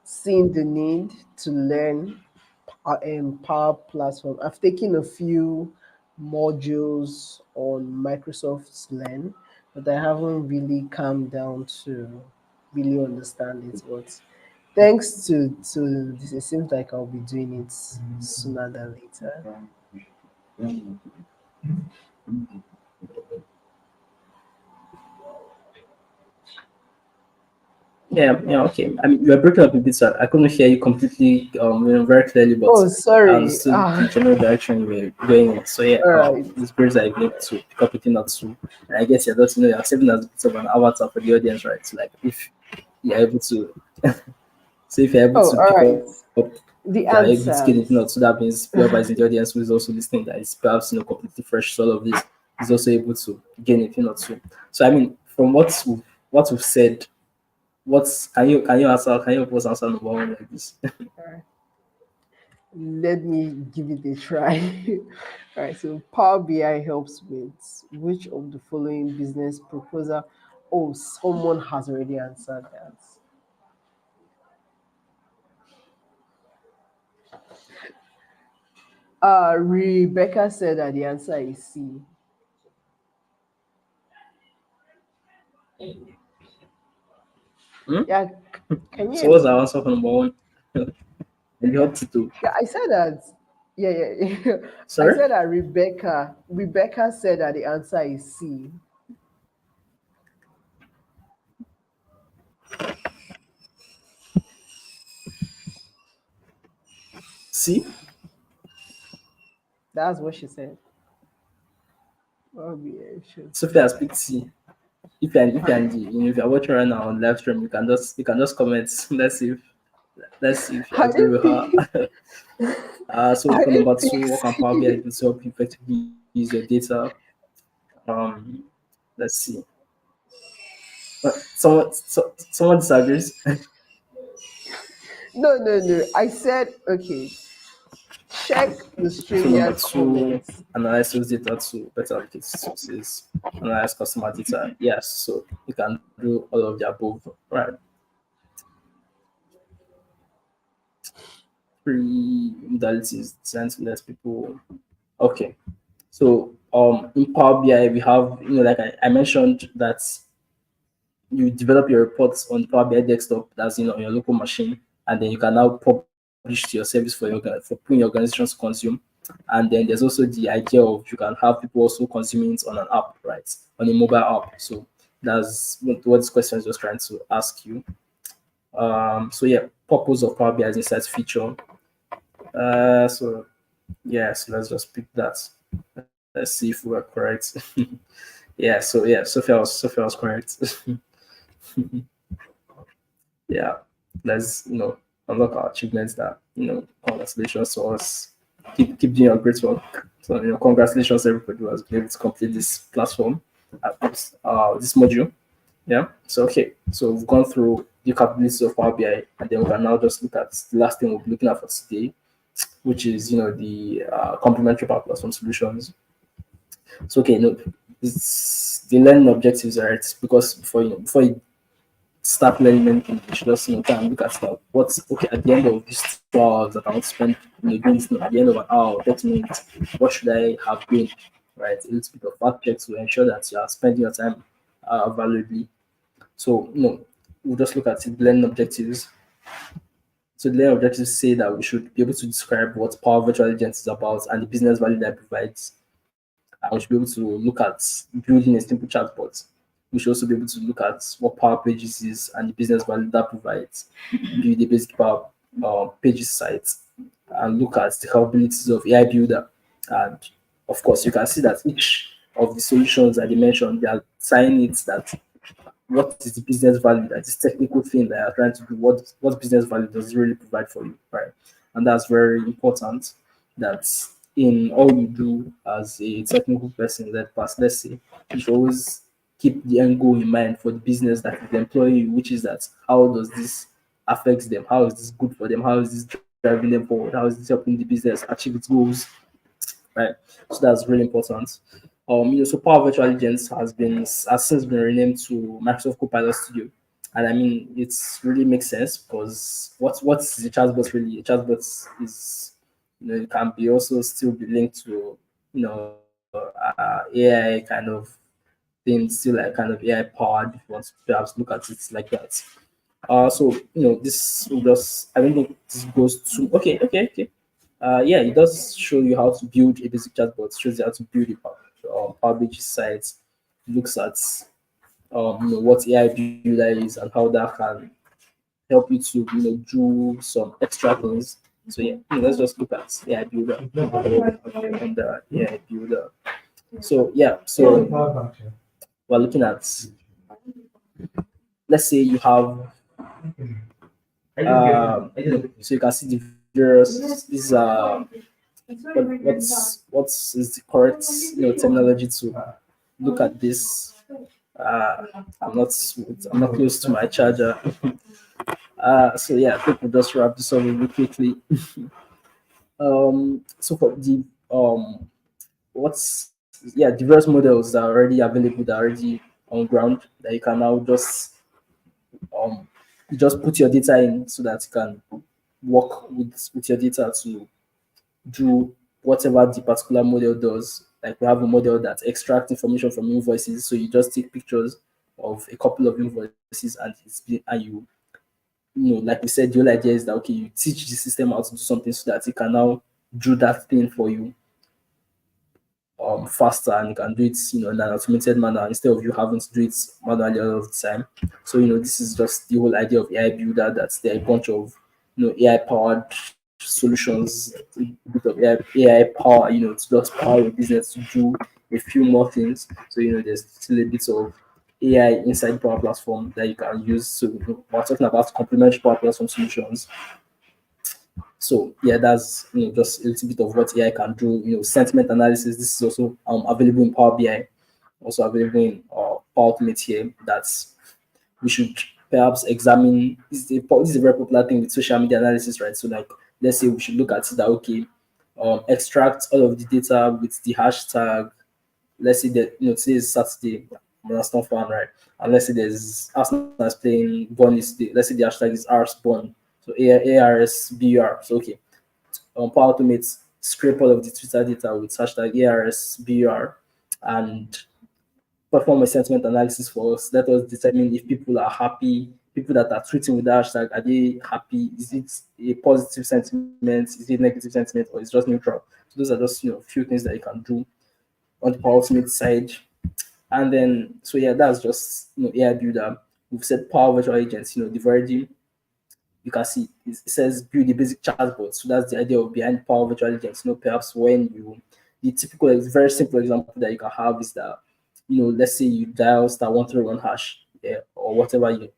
seeing the need to learn Power Platform. I've taken a few modules on Microsoft's Learn, but I haven't really calmed down to really understand it. But thanks to this, it seems like I'll be doing it sooner than later. Yeah, yeah, okay. I mean, you were breaking up a bit, so I couldn't hear you completely, very clearly, but Oh, I sorry. understood the general direction you were going in. So yeah, All right. it's great that you're able to pick up within that too. And I guess you're just, you're serving as a bit of an avatar for the audience, right? So like, if you're able to, so if you're able Oh, to all pick right. up, The you're able to gain it, answers. so that means whoever is in the audience who is also listening, that is perhaps completely fresh to all of this, is also able to gain it, too. So I mean, from what we've said, what's can you answer? Can you help us answer number one like this? Let me give it a try. All right, so Power BI helps with which of the following business proposal? Oh, someone has already answered that. Rebecca said that the answer is C. Hmm? Yeah, can you So hear what's our me? answer for number one? And you have to do. Yeah, I said that. Yeah, yeah. I Sorry? said that Rebecca said that the answer is C. See? That's what she said. Power BI should. Sophia has picked C. If you're watching right now on live stream, you can just comment. Let's see if you I agree didn't with pick. her. So I for number didn't two, pick what can Power BI C. do to help you effectively use your data? Um, let's see. Someone disagrees. No, no, no. I said okay. Check the So number StreamYard two, comments. analyze sales data to better allocate sources, analyze customer data. Yes, so you can do all of the above, right? Three modalities designed to let people. Okay, so in Power BI we have, like I mentioned that you develop your reports on Power BI desktop, that's on your local machine, and then you can now publish to your service for putting your organization to consume. And then there's also the idea of you can have people also consuming it on an app, right? On a mobile app. So that's what this question is just trying to ask you. So yeah, purpose of Power BI as insights feature. So yeah, so let's just pick that. Let's see if we're correct. Yeah, Sophia was correct. Yeah, let's unlock our achievements. That congratulations to us. Keep doing your great work. So congratulations everybody who has been able to complete this platform, this module. Yeah. So okay. So we've gone through the capabilities of Power BI, and then we can now just look at the last thing we'll be looking at for today, which is the complementary Power Platform solutions. So okay, no, it's the learning objectives, right? Because before you start learning anything, you should just try and look at stuff. What's okay at the end of these 2 hours that I want to spend doing this, at the end of an hour, 30 minutes, what should I have gained? Right, a little bit of fact check to ensure that you are spending your time valuably. So we'll just look at it, learning objectives. So the learning objectives say that we should be able to describe what Power Virtual Agent is about and the business value that it provides. And we should be able to look at building a simple chatbot. We should also be able to look at what Power Pages is and the business value that provides. Build a basic Power Pages site and look at the capabilities of AI Builder. And of course, you can see that each of the solutions that they mentioned, they are saying it that what is the business value, that is technical thing that you're trying to do, what business value does it really provide for you, right? And that's very important, that in all you do as a technical person that pass, let's say, you should always keep the end goal in mind for the business that is employing you, which is that how does this affect them, how is this good for them, how is this driving them forward, how is this helping the business achieve its goals, right? So that's really important. So Power Virtual Agents has since been renamed to Microsoft Copilot Studio, And I mean, it's really makes sense because what's the chatbot really? A chatbot is, it can be also still be linked to, AI kind of thing, still like kind of AI powered. If you want to perhaps look at it like that. So this will just, I don't think this goes to, okay. Yeah, it does show you how to build a basic chatbot. Shows you how to build a Power site. Looks at what AI builder is and how that can help you to do some extra things. So yeah, let's just look at AI builder and the AI builder. So yeah, so we're looking at, let's say you have so you can see the various, these what's is the correct terminology to look at this. uh I'm not close to my charger. So yeah, I think we'll just wrap this up really quickly. So for the what's yeah, diverse models that are already available, that are already on ground, that you can now um just put your data in so that you can work with your data to do whatever the particular model does. Like we have a model that extracts information from invoices, so you just take pictures of a couple of invoices and and like we said, the whole idea is that okay, you teach the system how to do something so that it can now do that thing for you faster, and you can do it in an automated manner instead of you having to do it manually all of the time. So this is just the whole idea of AI builder. That's there are a bunch of AI powered solutions, a bit of AI power, to just power your business to do a few more things. So there's still a bit of AI inside Power Platform that you can use. So we're talking about complementary Power Platform solutions. So yeah, that's just a little bit of what AI can do. Sentiment analysis. This is also available in Power BI, also available in Power Automate here. That's we should perhaps examine. This is a very popular thing with social media analysis, right? So like, let's say we should look at it that okay, extract all of the data with the hashtag. Let's say that today is Saturday, I'm an Arsenal fan, right? And let's say there's Arsenal is playing Born is the, let's say the hashtag is Ars so ARSBUR. So okay, Power Automate scrape all of the Twitter data with hashtag ARSBUR and perform a sentiment analysis for us. Let us determine if people are happy. People that are tweeting with the hashtag, are they happy? Is it a positive sentiment? Is it negative sentiment, or is it just neutral? So those are just few things that you can do on the Power Automate side. And then so yeah, that's just AI builder. We've said Power Virtual Agents. They've already, you can see it says build a basic chatbot. So that's the idea of behind Power Virtual Agents. Perhaps when the typical, very simple example that you can have is that, let's say you dial *131# yeah, or whatever you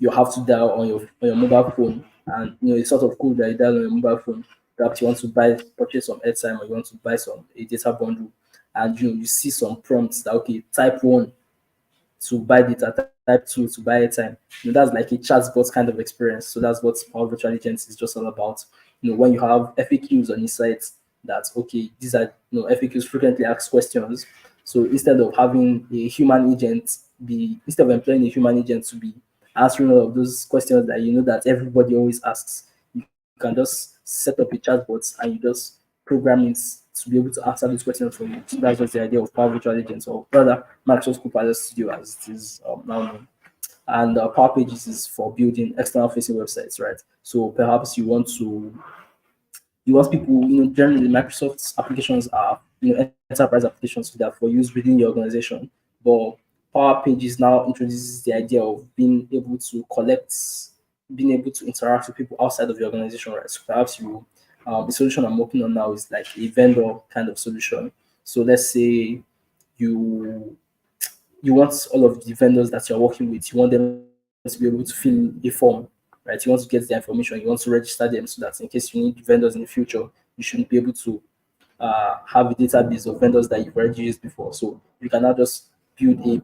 have to dial on your mobile phone, and it's sort of cool that you dial on your mobile phone. Perhaps you want to purchase some airtime, or you want to buy some a data bundle, and you see some prompts that okay, type one to buy data, type two to buy airtime. That's like a chatbot kind of experience. So that's what Power Virtual Agents is just all about. When you have FAQs on your site, that okay, these are FAQs, frequently asked questions. So instead of having a human agent instead of employing a human agent to be answering all of those questions that that everybody always asks, you can just set up a chatbot and you just program it to be able to answer those questions for you. So that's just the idea of Power Virtual Agents, or rather Microsoft Copilot Studio as it is now known. And Power Pages is for building external facing websites, right? So perhaps you want people, generally Microsoft's applications are, enterprise applications that are for use within your organization. But Power Pages now introduces the idea of being able to interact with people outside of your organization, right? So perhaps the solution I'm working on now is like a vendor kind of solution. So let's say you you want all of the vendors that you're working with, you want them to be able to fill a form, right? You want to get their information, you want to register them so that in case you need vendors in the future, you should be able to have a database of vendors that you've already used before. So you can now just build a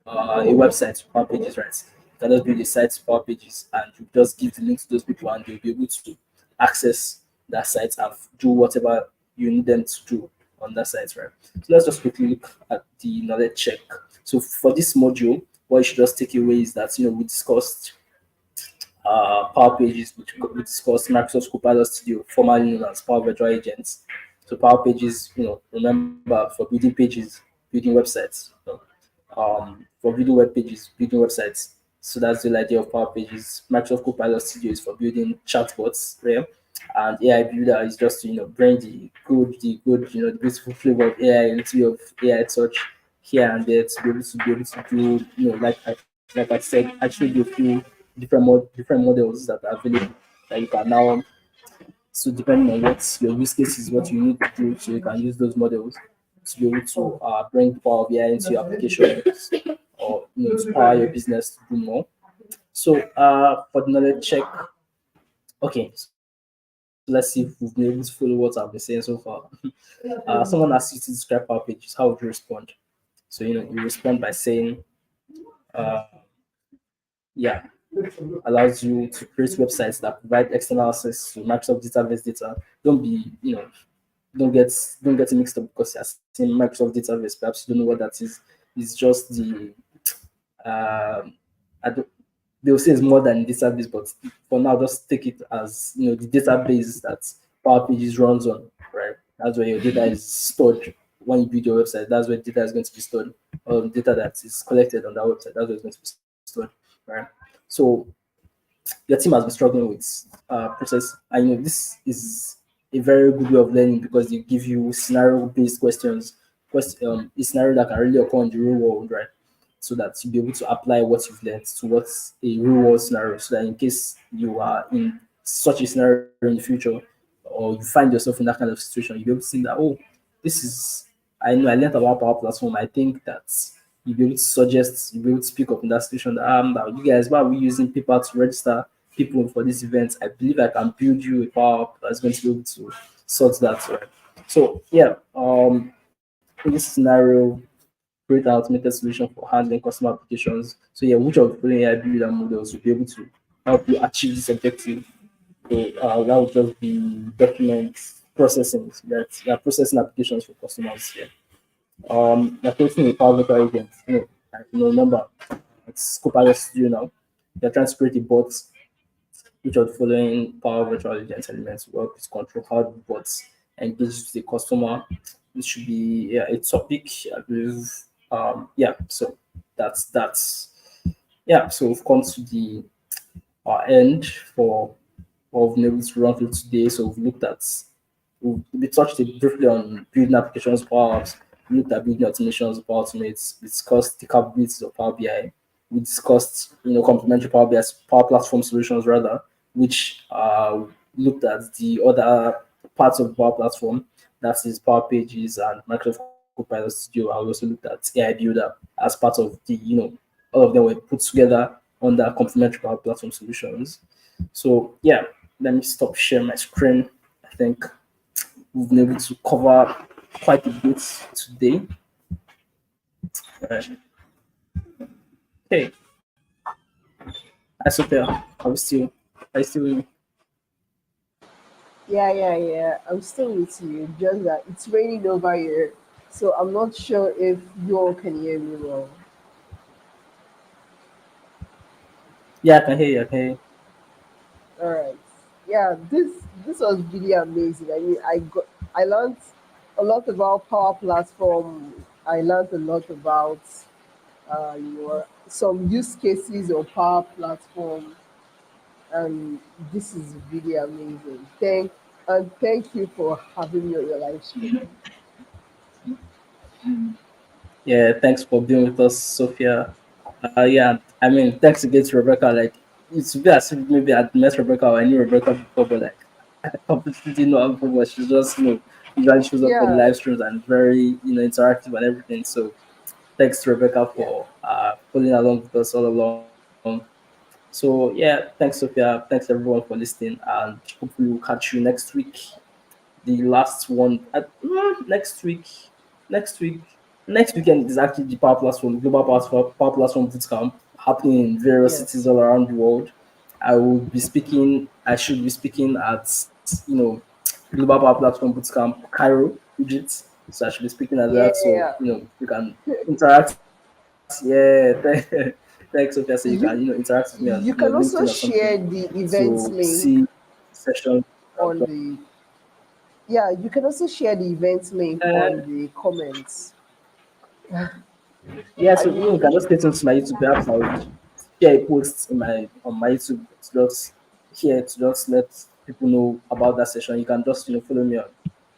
website to Power Pages, right? You can just build a site to Power Pages and you just give the link to those people and they'll be able to access that site and do whatever you need them to do on that site, right? So let's just quickly look at the knowledge check. So for this module, what you should just take away is that we discussed Power Pages, which we discussed Microsoft Copilot Studio, formerly known as Power Virtual Agents. So Power Pages, remember for building pages, building websites, for building web pages, building websites. So that's the idea of Power Pages. Microsoft Copilot Studio is for building chatbots, right? And AI Builder is just to bring the beautiful flavor of AI, a little bit of AI touch here and there to be able to do like I said, actually do a few different models that are available that you can now. So depending on what your use case is, what you need to do, so you can use those models to be able to bring Power BI into your applications or to power your business to do more. So for the knowledge check, okay. So let's see if we've been able to follow what I've been saying so far. Someone asks you to describe Power Pages. How would you respond? So you respond by saying, uh, yeah, allows you to create websites that provide external access to Microsoft database data. Don't be, don't get it mixed up because you're seeing Microsoft database. Perhaps you don't know what that is. It's just the I don't, they'll say it's more than database, but for now, just take it as the database that Power Pages runs on, right? That's where your data is stored when you build your website. That's where data is going to be stored. Data that is collected on that website. That's where it's going to be stored, right? So your team has been struggling with process. I know this is a very good way of learning because they give you scenario-based questions, a scenario that can really occur in the real world, right? So that you'll be able to apply what you've learned to what's a real world scenario. So that in case you are in such a scenario in the future, or you find yourself in that kind of situation, you'll be able to think that, oh, this is I know I learned about Power Platform. I think that you'll be able to suggest, you'll be able to speak up in that situation. That, now you guys, why are we using paper to register people for this event? I believe I can build you a Power App that's going to be able to sort that. Right? So yeah, in this scenario, create an automated solution for handling customer applications. So yeah, which of the following AI builder models will be able to help you achieve this objective? So that would just be document processing. That processing applications for customers. Yeah. You're creating a Power Virtual agent. Remember, it's Copilot Studio now. You're trying to create a bot. Which of the following Power Virtual agent elements will help you control how the bots engage with the customer? This should be, yeah, a topic, I believe. Yeah, so that's yeah. So we've come to the end for what we've been able to run through today. So we've looked at we touched it briefly on building applications Power Apps. We looked at building automations of Power Automates. We discussed the capabilities of Power BI. We discussed complementary Power BI Power Platform solutions rather, which looked at the other parts of Power Platform, that is Power Pages and Microsoft Copilot Studio. I also looked at AI Builder as part of the all of them were put together under complementary Power Platform solutions. So yeah, let me stop sharing my screen. I think we've been able to cover quite a bit today. Uh, okay, I Sophia, are you still with me? Yeah. I'm still with you. Just that it's raining over here, so I'm not sure if you all can hear me well. Yeah, I can hear you. I can hear you. All right. Yeah, this was really amazing. I mean, I learned a lot about Power Platform. I learned a lot about some use cases of Power Platform, and this is really amazing. Thank you for having me on your live stream. Yeah, thanks for being with us, Sophia. Yeah, I mean, thanks again to Rebecca. Like, it's be as if maybe I'd met Rebecca or I knew Rebecca before, but like, I completely didn't know her before. But she's just, usually shows up for the Yeah, live streams and very, interactive and everything. So, thanks to Rebecca yeah, for following along with us all along. So, yeah, thanks, Sophia. Thanks, everyone, for listening. And hopefully, we'll catch you next week, the last one next week. Next week, next weekend is actually the Power Platform Global Power Platform Bootcamp happening in various yes, cities all around the world. I will be speaking. I should be speaking at Global Power Platform Bootcamp Cairo, Egypt. So I should be speaking at that. So yeah. we can interact with Yeah, thanks, Sophia. So you You can interact with me on you can also LinkedIn or share something the event to link see sessions I've on done. the yeah, you can also share the event link on Uh, the comments. yeah, I so really you can just appreciate get it. into my YouTube. Perhaps I would share a post in my on my YouTube to just here to just let people know about that session. You can just follow me on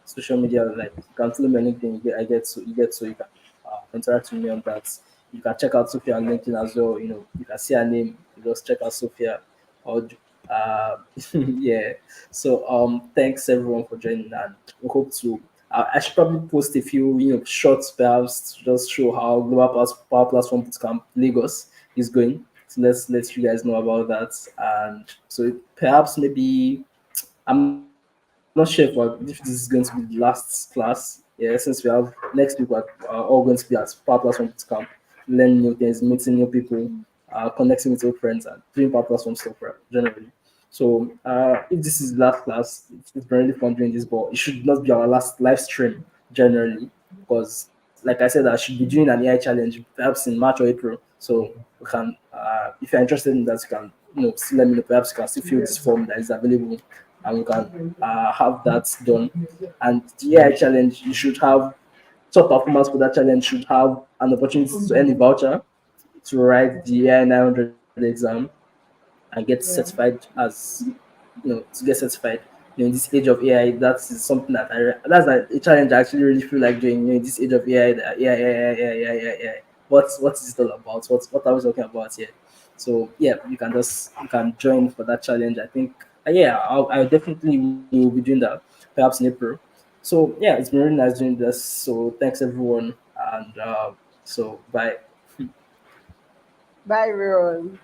social media. Like you can follow me on LinkedIn. You can interact with me on that. You can check out Sophia on LinkedIn as well. You can see her name. You just check out Sophia. Or yeah. So thanks everyone for joining, and we hope to. I should probably post a few shorts perhaps to just show how Power Platform Bootcamp Lagos is going. So let's let you guys know about that, and so perhaps maybe I'm not sure if this is going to be the last class. Yeah, since we have next week, we're all going to be at Power Platform Bootcamp, learn new things, meeting new people, connecting with old friends, and doing Power Platform stuff generally. So if this is the last class, it's been really fun doing this, but it should not be our last live stream generally, because like I said, I should be doing an AI challenge perhaps in March or April. So we can, if you're interested in that, you can still let me know. Perhaps you can still fill this Yes. form that is available, and we can have that done. And the AI challenge, you should have top performance for that challenge should have an opportunity to earn a voucher to write the AI 900 exam and get Yeah. certified as to get certified. In this age of AI, that is something that that's like a challenge I actually really feel like doing. In this age of AI, AI. What is it all about? What are we talking about here? So yeah, you can join for that challenge. I think yeah, I definitely will be doing that perhaps in April. So yeah, it's been really nice doing this. So thanks everyone, and so bye. Bye everyone.